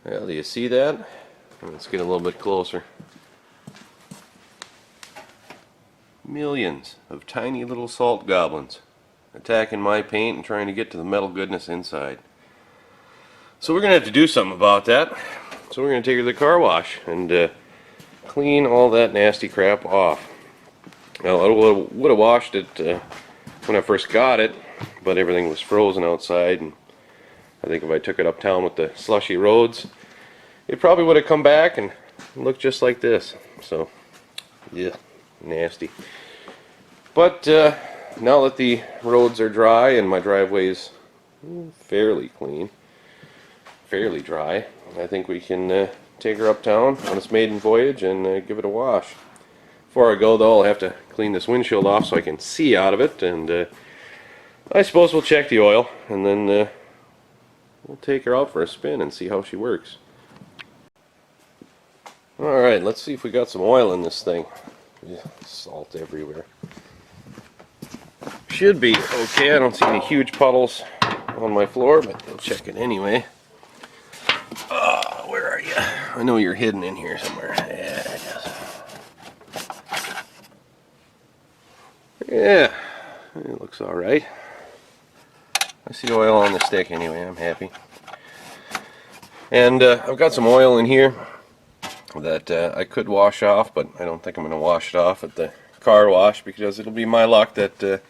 Well, do you see that? Let's get a little bit closer. Millions of tiny little salt goblins attacking my paint and trying to get to the metal goodness inside. So we're going to have to do something about that. So we're going to take her to the car wash and clean all that nasty crap off. Now, I would have washed it when I first got it, but everything was frozen outside, and I think if I took it uptown with the slushy roads, it probably would have come back and looked just like this. So, yeah, nasty. But now that the roads are dry and my driveway's fairly clean, fairly dry, I think we can take her uptown on its maiden voyage and give it a wash. Before I go, though, I'll have to clean this windshield off so I can see out of it, and I suppose we'll check the oil, and then we'll take her out for a spin and see how she works. Alright, let's see if we got some oil in this thing. Yeah, salt everywhere. Should be okay. I don't see any huge puddles on my floor, but we'll check it anyway. Where are you? I know you're hidden in here somewhere. Yeah, I guess. Yeah, it looks alright. I see oil on the stick anyway, I'm happy. And I've got some oil in here that I could wash off, but I don't think I'm going to wash it off at the car wash, because it'll be my luck that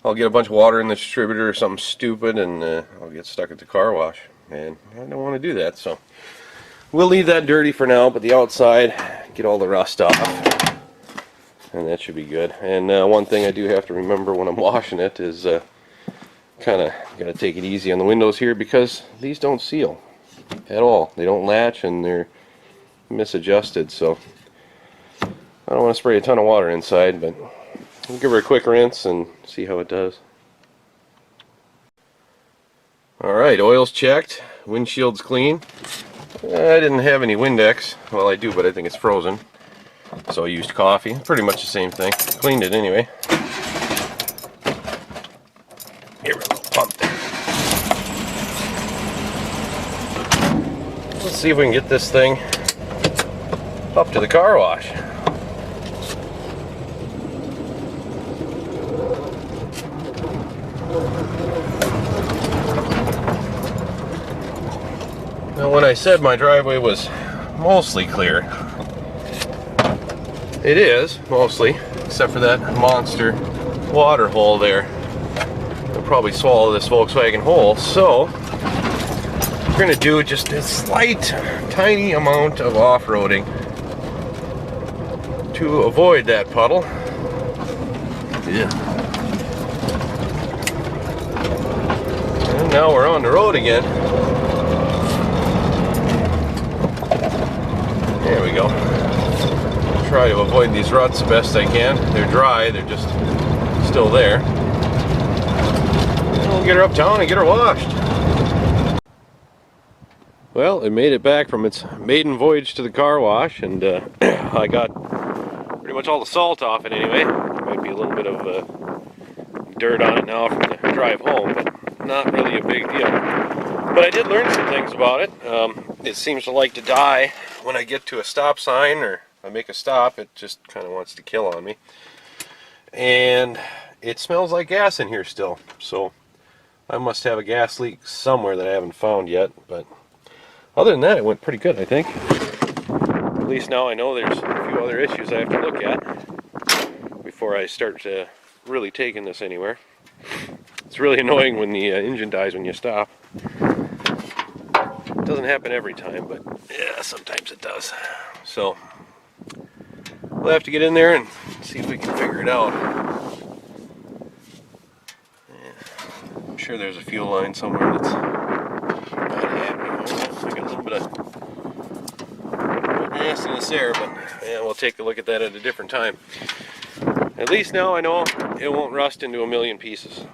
I'll get a bunch of water in the distributor or something stupid, and I'll get stuck at the car wash. And I don't want to do that, so we'll leave that dirty for now, but the outside, get all the rust off, and that should be good. And one thing I do have to remember when I'm washing it is kind of got to take it easy on the windows here, because these don't seal at all. They don't latch, and they're misadjusted, so I don't want to spray a ton of water inside, but we'll give her a quick rinse and see how it does. Alright, oil's checked, windshield's clean. I didn't have any Windex. Well, I do, but I think it's frozen. So I used coffee. Pretty much the same thing. Cleaned it anyway. Here we go, pump. Let's see if we can get this thing up to the car wash. Now, when I said my driveway was mostly clear, it is, mostly, except for that monster water hole there. It'll probably swallow this Volkswagen whole, so we're going to do just a slight, tiny amount of off-roading to avoid that puddle. Yeah. And now we're on the road again. There we go. Try to avoid these ruts the best I can. They're dry, they're just still there. And we'll get her uptown and get her washed. Well, it made it back from its maiden voyage to the car wash, and I got pretty much all the salt off it anyway. Might be a little bit of dirt on it now from the drive home, but not really a big deal. But I did learn some things about it. It seems to like to die when I get to a stop sign or I make a stop. It just kind of wants to kill on me. And it smells like gas in here still. So I must have a gas leak somewhere that I haven't found yet. But other than that, it went pretty good, I think. At least now I know there's a few other issues I have to look at before I start really taking this anywhere. It's really annoying when the engine dies when you stop. It doesn't happen every time, but yeah, sometimes it does. So we'll have to get in there and see if we can figure it out. Yeah, I'm sure there's a fuel line somewhere that's not happening. I got a little bit of nastiness there, but yeah, we'll take a look at that at a different time. At least now I know it won't rust into a million pieces.